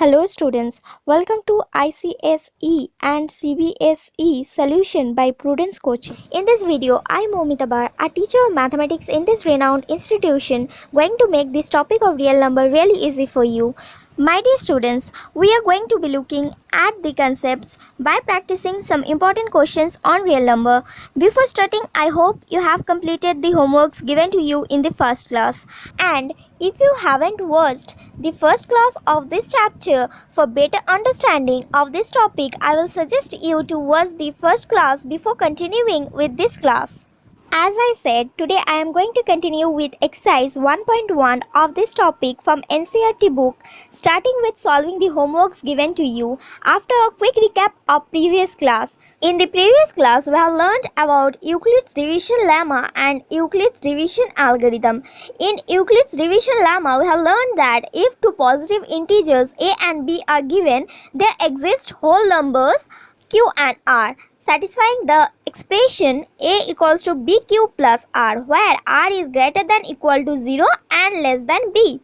Hello students, welcome to ICSE and CBSE solution by Prudence Coaching. In this video, I am Momita Bar, a teacher of mathematics in this renowned institution, going to make this topic of real number really easy for you. My dear students, we are going to be looking at the concepts by practicing some important questions on real number. Before starting, I hope you have completed the homeworks given to you in the first class. And if you haven't watched the first class of this chapter, for better understanding of this topic, I will suggest you to watch the first class before continuing with this class. As I said, today I am going to continue with exercise 1.1 of this topic from NCERT book, starting with solving the homeworks given to you after a quick recap of previous class. In the previous class, we have learned about Euclid's division lemma and Euclid's division algorithm. In Euclid's division lemma, we have learned that if two positive integers a and b are given, there exist whole numbers q and r, satisfying the expression a equals to bq plus r, where r is greater than equal to 0 and less than b.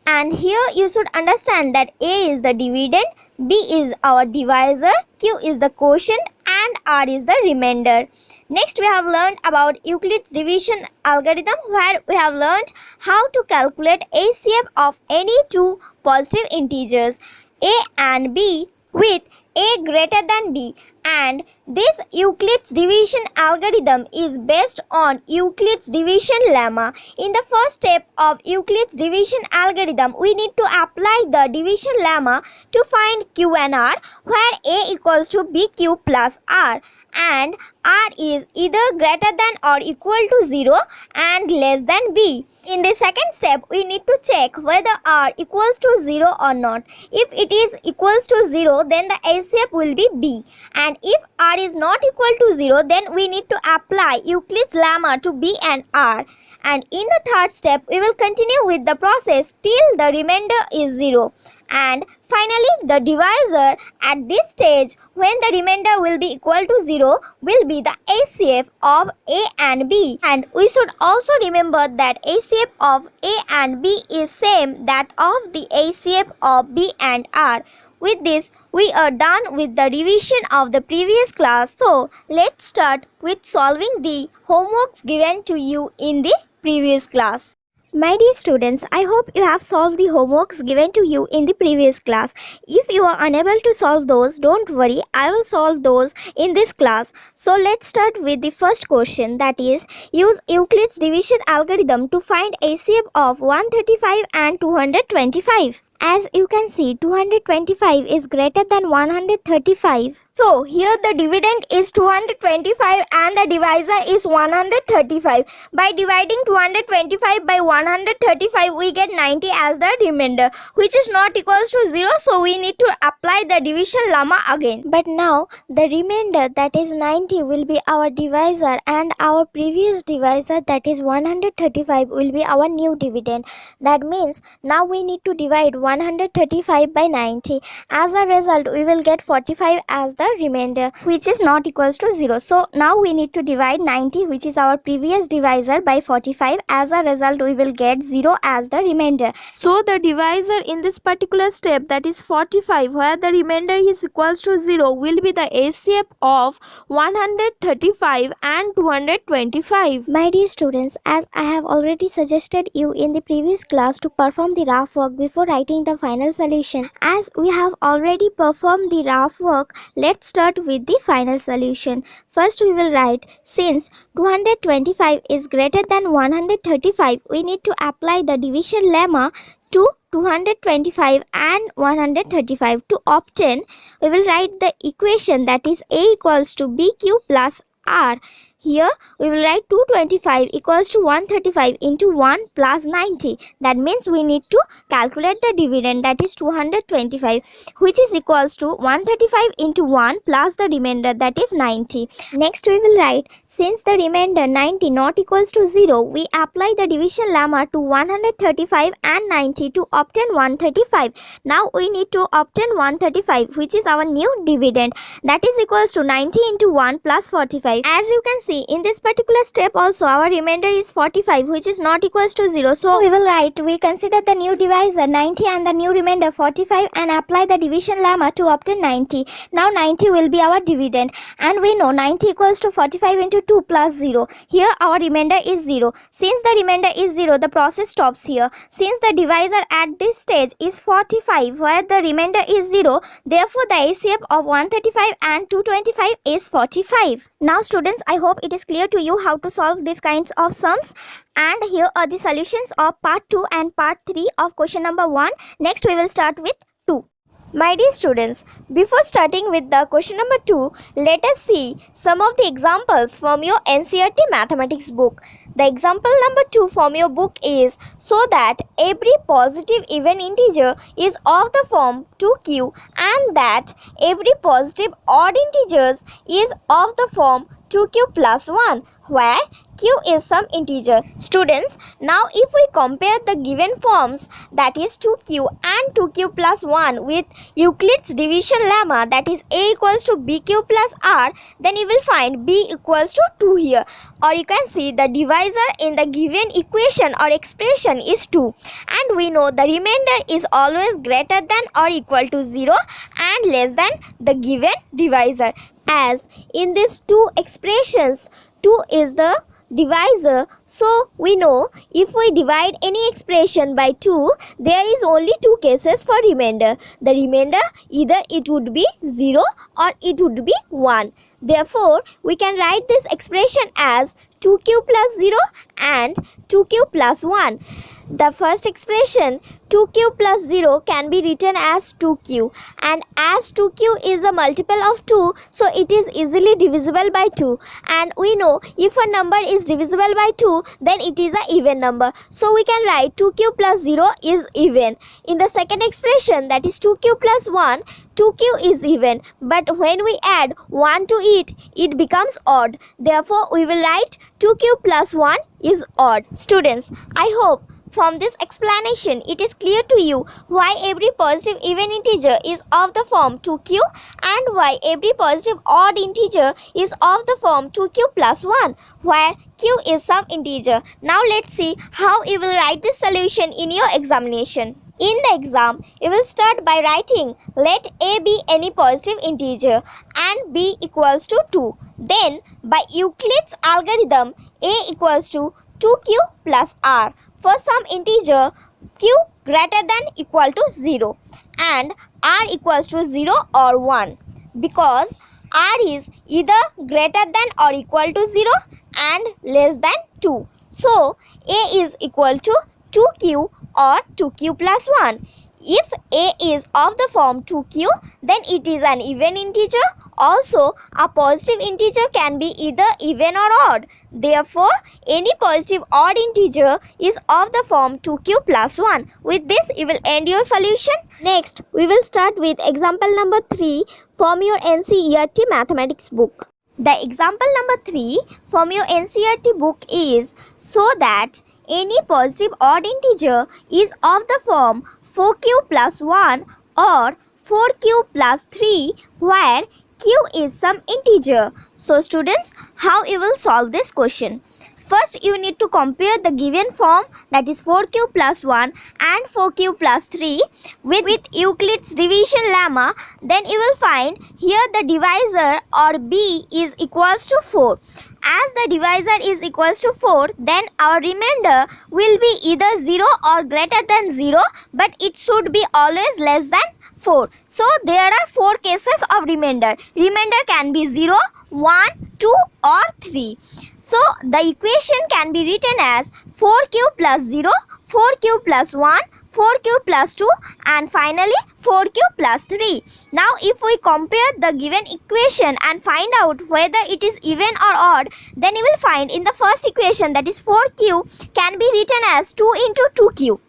And here you should understand that a is the dividend, b is our divisor, q is the quotient and r is the remainder. Next, we have learned about Euclid's division algorithm, where we have learned how to calculate HCF of any two positive integers a and b with a greater than b, and this Euclid's division algorithm is based on Euclid's division lemma. In the first step of Euclid's division algorithm, we need to apply the division lemma to find q and r, where a equals to bq plus r and r is either greater than or equal to 0 and less than b. In the second step, we need to check whether r equals to 0 or not. If it is equals to 0, then the HCF will be b, and if r is not equal to 0, then we need to apply Euclid's lemma to b and r. And in the third step, we will continue with the process till the remainder is 0. And finally, the divisor at this stage, when the remainder will be equal to 0, will be the HCF of a and b. And we should also remember that HCF of a and b is same that of the HCF of b and r. With this, we are done with the revision of the previous class. So, let's start with solving the homeworks given to you in the previous class. My dear students, I hope you have solved the homeworks given to you in the previous class. If you are unable to solve those, don't worry, I will solve those in this class. So let's start with the first question, that is, use Euclid's division algorithm to find HCF of 135 and 225. As you can see, 225 is greater than 135. So, here the dividend is 225 and the divisor is 135. By dividing 225 by 135, we get 90 as the remainder, which is not equals to 0. So, we need to apply the division lemma again. But now, the remainder, that is 90, will be our divisor, and our previous divisor, that is 135, will be our new dividend. That means, now we need to divide 135 by 90. As a result, we will get 45 as the remainder, which is not equals to 0. So now we need to divide 90, which is our previous divisor, by 45. As a result, we will get 0 as the remainder. So the divisor in this particular step, that is 45, where the remainder is equals to 0, will be the HCF of 135 and 225. My dear students, as I have already suggested you in the previous class to perform the rough work before writing the final solution, as we have already performed the rough work, let's start with the final solution. First, we will write, since 225 is greater than 135, we need to apply the division lemma to 225 and 135. To obtain, we will write the equation, that is a equals to bq plus r. Here, we will write 225 equals to 135 into 1 plus 90. That means we need to calculate the dividend, that is 225, which is equals to 135 into 1 plus the remainder, that is 90. Next, we will write, since the remainder 90 not equals to 0, we apply the division lemma to 135 and 90 to obtain 135. Now, we need to obtain 135, which is our new dividend, that is equals to 90 into 1 plus 45. As you can see, see, in this particular step also our remainder is 45, which is not equals to 0. So we will write, we consider the new divisor 90 and the new remainder 45 and apply the division lemma to obtain 90. Now 90 will be our dividend, and we know 90 equals to 45 into 2 plus 0. Here our remainder is 0. Since the remainder is 0, the process stops here. Since the divisor at this stage is 45, where the remainder is 0, therefore the ACF of 135 and 225 is 45. Now students, I hope it is clear to you how to solve these kinds of sums. And here are the solutions of part 2 and part 3 of question number 1. Next we will start with 2. My dear students, before starting with the question number 2, let us see some of the examples from your NCERT mathematics book. The example number 2 from your book is, so that every positive even integer is of the form 2q and that every positive odd integers is of the form 2q plus 1, where q is some integer. Students, now if we compare the given forms, that is 2q and 2q plus 1 with Euclid's division lemma, that is a equals to bq plus r, then you will find b equals to 2 here. Or you can see the divisor in the given equation or expression is 2, and we know the remainder is always greater than or equal to 0 and less than the given divisor. As in these two expressions, 2 is the divisor, so we know if we divide any expression by 2, there is only two cases for remainder. The remainder, either it would be 0 or it would be 1. Therefore, we can write this expression as 2q plus 0 and 2q plus 1. The first expression 2q plus 0 can be written as 2q, and as 2q is a multiple of 2, so it is easily divisible by 2, and we know if a number is divisible by 2, then it is an even number, so we can write 2q plus 0 is even. In the second expression, that is 2q plus 1, 2q is even, but when we add 1 to it, it becomes odd. Therefore, we will write 2q plus 1 is odd. Students, I hope from this explanation it is clear to you why every positive even integer is of the form 2q and why every positive odd integer is of the form 2q plus 1, where q is some integer. Now let's see how you will write this solution in your examination. In the exam, you will start by writing, let a be any positive integer and b equals to 2. Then, by Euclid's algorithm, a equals to 2q plus r for some integer q greater than equal to 0 and r equals to 0 or 1, because r is either greater than or equal to 0 and less than 2. So, a is equal to 2q or 2q plus 1. If a is of the form 2q, then it is an even integer. Also, a positive integer can be either even or odd. Therefore, any positive odd integer is of the form 2q plus 1. With this, you will end your solution. Next, we will start with example number 3 from your NCERT mathematics book. The example number 3 from your NCERT book is, so that any positive odd integer is of the form 4q plus 1 or 4q plus 3, where q is some integer. So students, how you will solve this question? First, you need to compare the given form, that is 4q plus 1 and 4q plus 3 with Euclid's division lemma. Then you will find here the divisor or b is equals to 4. As the divisor is equals to 4, then our remainder will be either 0 or greater than 0, but it should be always less than 4. So there are 4 cases of remainder. Remainder can be 0, 1, 2 or 3. So the equation can be written as 4q plus 0, 4q plus 1, 4q plus 2 and finally 4q plus 3. Now if we compare the given equation and find out whether it is even or odd, then you will find in the first equation, that is 4q, can be written as 2 into 2q.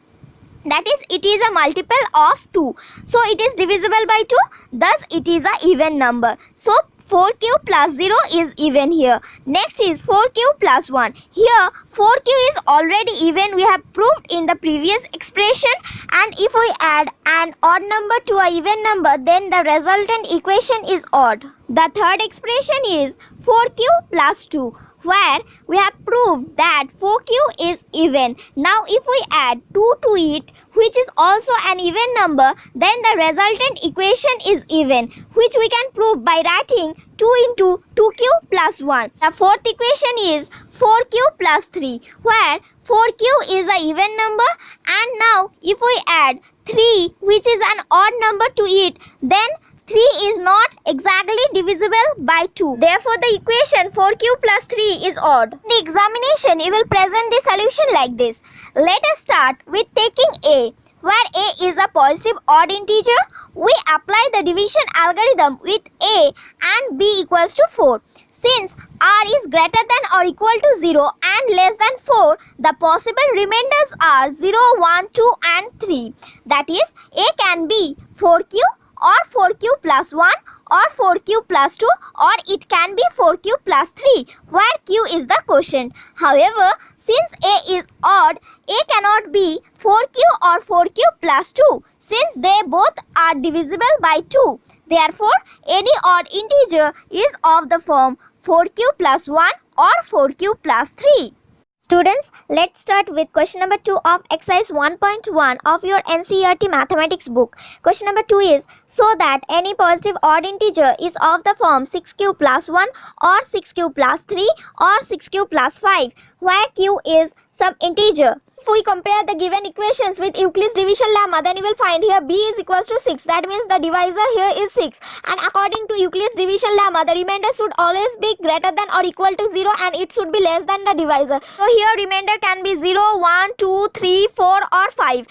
That is, it is a multiple of 2. So it is divisible by 2. Thus it is a even number. So 4q plus 0 is even here. Next is 4q plus 1. Here 4q is already even. We have proved in the previous expression. And if we add an odd number to a even number, then the resultant equation is odd. The third expression is 4q plus 2, where we have proved that 4q is even. Now if we add 2 to it, which is also an even number, then the resultant equation is even, which we can prove by writing 2 into 2q plus 1. The fourth equation is 4q plus 3, where 4q is an even number, and now if we add 3, which is an odd number, to it, then 3 is not exactly divisible by 2. Therefore, the equation 4q plus 3 is odd. In the examination, you will present the solution like this. Let us start with taking a, where a is a positive odd integer. We apply the division algorithm with a and b equals to 4. Since r is greater than or equal to 0 and less than 4, the possible remainders are 0, 1, 2 and 3. That is, a can be 4q or 4q plus 1 or 4q plus 2, or it can be 4q plus 3, where q is the quotient. However, since a is odd, a cannot be 4q or 4q plus 2, since they both are divisible by 2. Therefore, any odd integer is of the form 4q plus 1 or 4q plus 3. Students, let's start with question number 2 of exercise 1.1 of your NCERT mathematics book. Question number 2 is, so that any positive odd integer is of the form 6q plus 1 or 6q plus 3 or 6q plus 5, where q is some integer. If we compare the given equations with Euclid's division lemma, then you will find here b is equals to 6. That means the divisor here is 6. And according to Euclid's division lemma, the remainder should always be greater than or equal to 0, and it should be less than the divisor. So here remainder can be 0, 1, 2, 3, 4 or 5.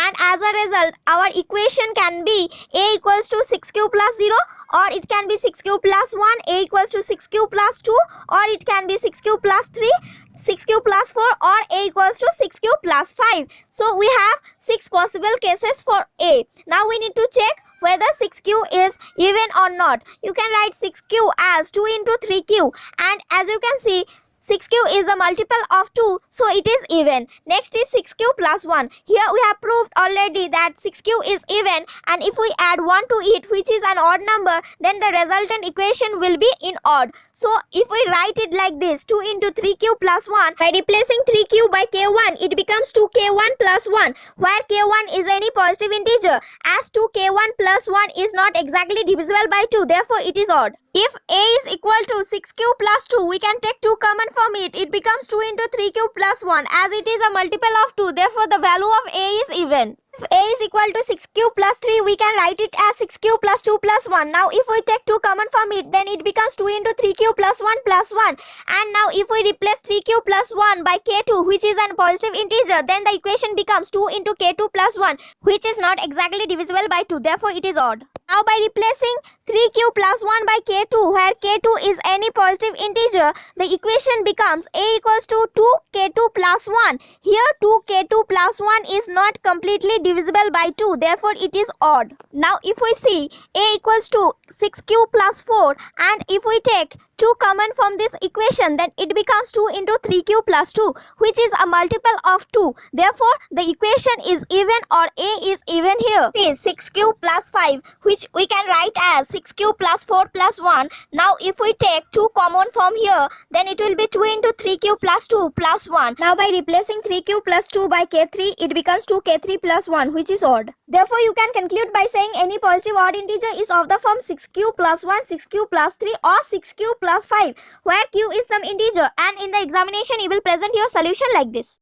And as a result, our equation can be a equals to 6q plus 0, or it can be 6q plus 1, a equals to 6q plus 2, or it can be 6q plus 3, 6q plus 4, or a equals to 6q plus 5. So we have 6 possible cases for a. Now we need to check whether 6q is even or not. You can write 6q as 2 into 3q, and as you can see, 6q is a multiple of 2, so it is even. Next is 6q plus 1. Here we have proved already that 6q is even, and if we add 1 to it, which is an odd number, then the resultant equation will be in odd. So if we write it like this, 2 into 3q plus 1, by replacing 3q by k1, it becomes 2k1 plus 1, where k1 is any positive integer. As 2k1 plus 1 is not exactly divisible by 2, therefore it is odd. If a is equal to 6q plus 2, we can take 2 common from it. It becomes 2 into 3q plus 1. As it is a multiple of 2, therefore the value of a is even. If a is equal to 6q plus 3, we can write it as 6q plus 2 plus 1. Now if we take 2 common from it, then it becomes 2 into 3q plus 1 plus 1. And now if we replace 3q plus 1 by k2, which is a positive integer, then the equation becomes 2 into k2 plus 1, which is not exactly divisible by 2. Therefore it is odd. Now by replacing 3q plus 1 by k2, where k2 is any positive integer, the equation becomes a equals to 2k2 plus 1. Here 2k2 plus 1 is not completely divisible by 2, therefore it is odd. Now if we see a equals to 6q plus 4, and if we take 2 common from this equation, then it becomes 2 into 3q plus 2, which is a multiple of 2. Therefore the equation is even, or a is even here. It is 6q plus 5, which we can write as 6q plus 4 plus 1. Now if we take 2 common from here, then it will be 2 into 3q plus 2 plus 1. Now by replacing 3q plus 2 by k3, it becomes 2k3 plus 1, which is odd. Therefore you can conclude by saying any positive odd integer is of the form 6q plus 1, 6q plus 3 or 6q plus 5, where q is some integer, and in the examination you will present your solution like this.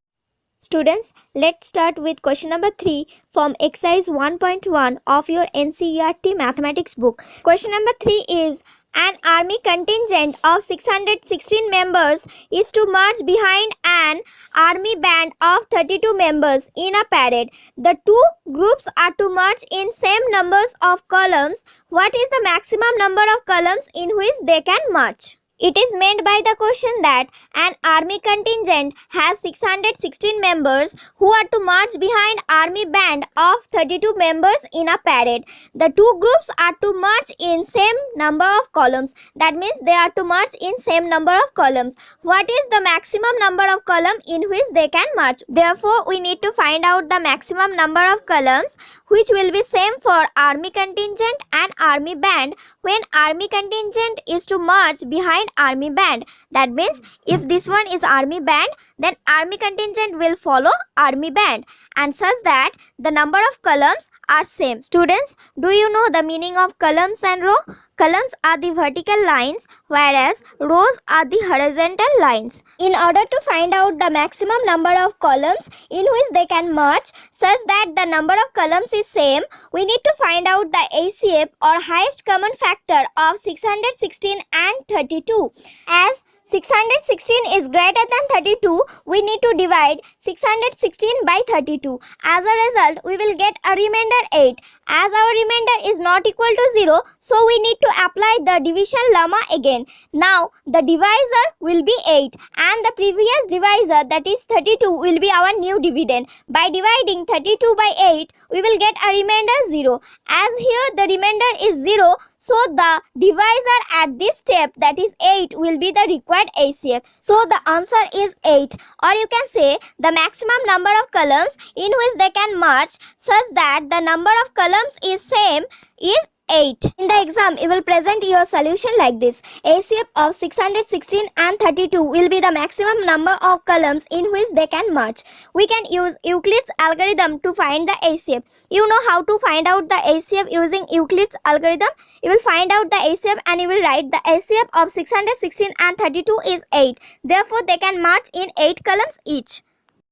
Students, let's start with question number 3 from exercise 1.1 of your NCERT mathematics book. Question number 3 is, an army contingent of 616 members is to march behind an army band of 32 members in a parade. The two groups are to march in same numbers of columns. What is the maximum number of columns in which they can march? It is meant by the question that an army contingent has 616 members who are to march behind army band of 32 members in a parade. The two groups are to march in same number of columns. That means they are to march in same number of columns. What is the maximum number of columns in which they can march? Therefore, we need to find out the maximum number of columns which will be same for army contingent and army band when army contingent is to march behind army band. That means if this one is army band, then army contingent will follow army band, and such that the number of columns are same. Students, do you know the meaning of columns and row? Columns are the vertical lines, whereas rows are the horizontal lines. In order to find out the maximum number of columns in which they can march such that the number of columns is same, we need to find out the HCF or highest common factor of 616 and 32. As 616 is greater than 32, we need to divide 616 by 32. As a result, we will get a remainder 8. As our remainder is not equal to 0, so we need to apply the division lemma again. Now, the divisor will be 8 and the previous divisor, that is 32, will be our new dividend. By dividing 32 by 8, we will get a remainder 0. As here the remainder is 0, so the divisor at this step, that is 8, will be the required HCF. So the answer is 8, or you can say the maximum number of columns in which they can march such that the number of columns is same is 8. In the exam, you will present your solution like this. HCF of 616 and 32 will be the maximum number of columns in which they can march. We can use Euclid's algorithm to find the HCF. You know how to find out the HCF using Euclid's algorithm? You will find out the HCF and you will write the HCF of 616 and 32 is 8. Therefore, they can march in 8 columns each.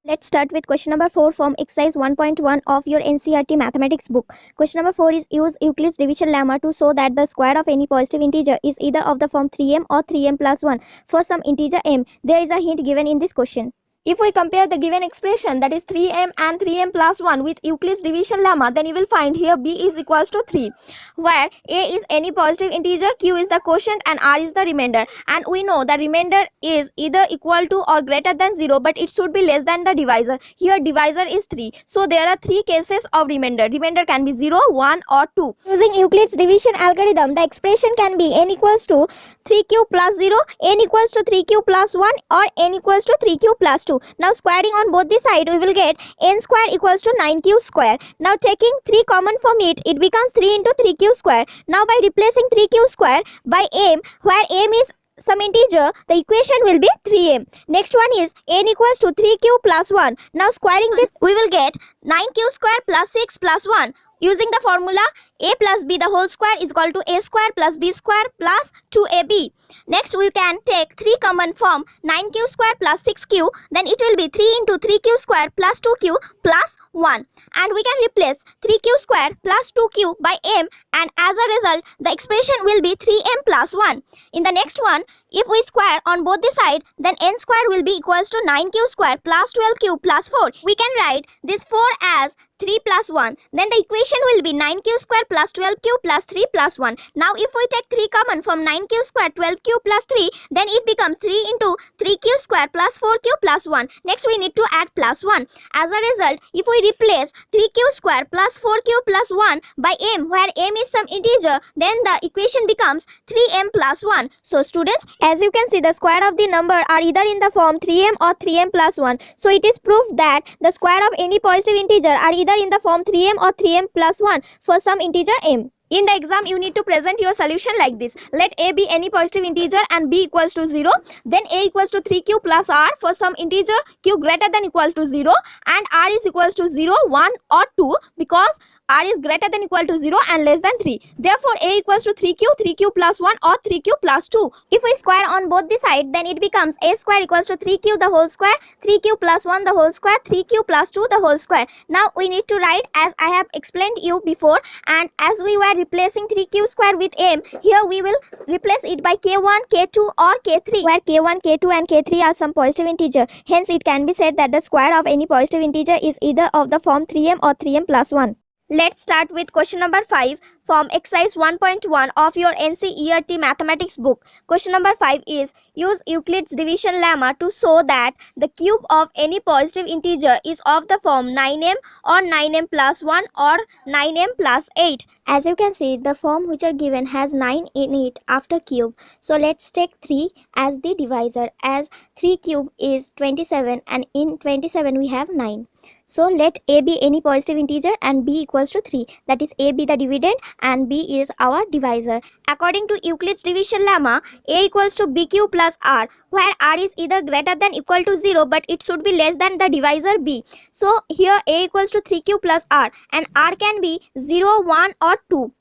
Let's start with question number 4 from exercise 1.1 of your NCERT mathematics book. Question number 4 is use Euclid's division lemma to show that the square of any positive integer is either of the form 3m or 3m plus 1 for some integer m. There is a hint given in this question. If we compare the given expression, that is 3m and 3m plus 1 with Euclid's division lemma, then you will find here b is equals to 3, where a is any positive integer, q is the quotient and r is the remainder. And we know the remainder is either equal to or greater than 0, but it should be less than the divisor. Here divisor is 3. So there are 3 cases of remainder. Remainder can be 0, 1 or 2. Using Euclid's division algorithm, the expression can be n equals to 3q plus 0, n equals to 3q plus 1 or n equals to 3q plus 2. Now squaring on both the sides, we will get n square equals to 9q square. Now taking 3 common from it, it becomes 3 into 3q square. Now by replacing 3q square by m, where m is some integer, the equation will be 3m. Next one is n equals to 3q plus 1. Now squaring this, we will get 9q square plus 6 plus 1. Using the formula a plus b the whole square is equal to a square plus b square plus 2ab. Next we can take 3 common from 9q square plus 6q. Then it will be 3 into 3q square plus 2q plus 1. And we can replace 3q square plus 2q by m, and as a result the expression will be 3m plus 1. In the next one, if we square on both the side, then n square will be equals to 9q square plus 12q plus 4. We can write this 4 as 3 plus 1. Then the equation will be 9q square plus 12q plus 3 plus 1. Now if we take 3 common from 9q square 12q plus 3, then it becomes 3 into 3q square plus 4q plus 1. Next we need to add plus 1. As a result, if we replace 3q square plus 4q plus 1 by m, where m is some integer, then the equation becomes 3m plus 1. So students, as you can see, the square of the number are either in the form 3m or 3m plus 1. So it is proof that the square of any positive integer are either in the form 3m or 3m plus 1 for some integer m. In the exam, you need to present your solution like this. Let a be any positive integer and b equals to 0. Then a equals to 3q plus r for some integer q greater than equal to 0, and r is equals to 0, 1 or 2 because r is greater than equal to 0 and less than 3. Therefore, a equals to 3q plus 1 or 3q plus 2. If we square on both the sides, then it becomes a square equals to 3q the whole square, 3q plus 1 the whole square, 3q plus 2 the whole square. Now we need to write as I have explained you before, and as we were replacing 3q square with m, here we will replace it by k1, k2 or k3, where k1, k2 and k3 are some positive integer. Hence it can be said that the square of any positive integer is either of the form 3m or 3m plus 1. Let's start with question number 5 from exercise 1.1 of your NCERT mathematics book. Question number 5 is use Euclid's division lemma to show that the cube of any positive integer is of the form 9m or 9m plus 1 or 9m plus 8. As you can see, the form which are given has 9 in it after cube. So let's take 3 as the divisor, as 3 cube is 27 and in 27 we have 9. So let a be any positive integer and b equals to 3. That is a be the dividend and b is our divisor. According to Euclid's division lemma, a equals to bq plus r, where r is either greater than equal to 0 but it should be less than the divisor b. So here a equals to 3q plus r and r can be 0, 1 or 2.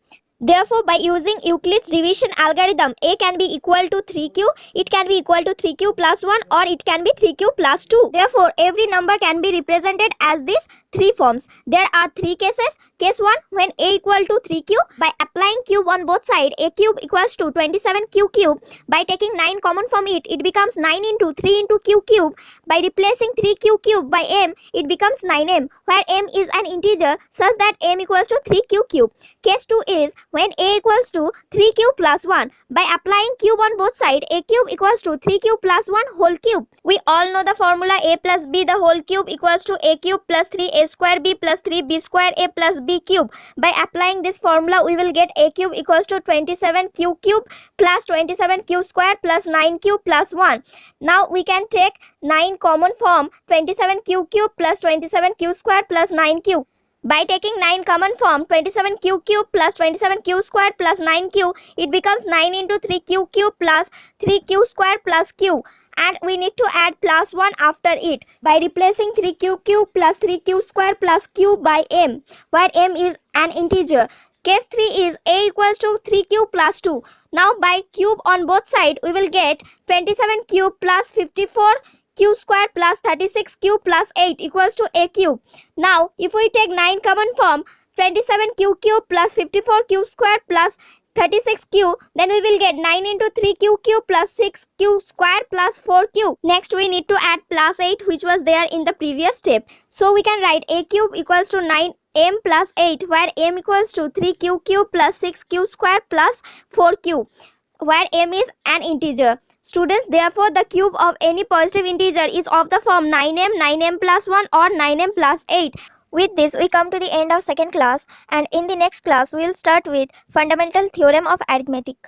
Therefore, by using Euclid's division algorithm, a can be equal to 3q, it can be equal to 3q plus 1 or it can be 3q plus 2. Therefore, every number can be represented as these three forms. There are three cases. Case 1, when a equal to 3q, by applying cube on both sides, a cube equals to 27q cube. By taking 9 common from it, it becomes 9 into 3 into q cube. By replacing 3q cube by m, it becomes 9m, where m is an integer such that m equals to 3q cube. Case 2 is when a equals to 3q plus 1. By applying cube on both sides, a cube equals to 3q plus 1 whole cube. We all know the formula a plus b the whole cube equals to a cube plus 3a square b plus 3b square a plus b cube. By applying this formula, we will get a cube equals to 27q cube plus 27q square plus 9q plus 1. Now we can take 9 common from 27q cube plus 27q square plus 9q. By taking 9 common from 27q cube plus 27q square plus 9q, it becomes 9 into 3q cube plus 3q square plus q. And we need to add plus 1 after it by replacing 3q cube plus 3q square plus q by m, where m is an integer. Case 3 is a equals to 3q plus 2. Now by cube on both sides, we will get 27 cube plus 54 q square plus 36q plus 8 equals to a cube. Now if we take 9 common from 27q cube plus 54q square plus 36q, then we will get 9 into 3q cube plus 6q square plus 4q. Next we need to add plus 8 which was there in the previous step. So we can write a cube equals to 9m plus 8, where m equals to 3q cube plus 6q square plus 4q, where m is an integer. Students, therefore the cube of any positive integer is of the form 9m, 9m plus 1 or 9m plus 8. With this, we come to the end of second class, and in the next class, we will start with fundamental theorem of arithmetic.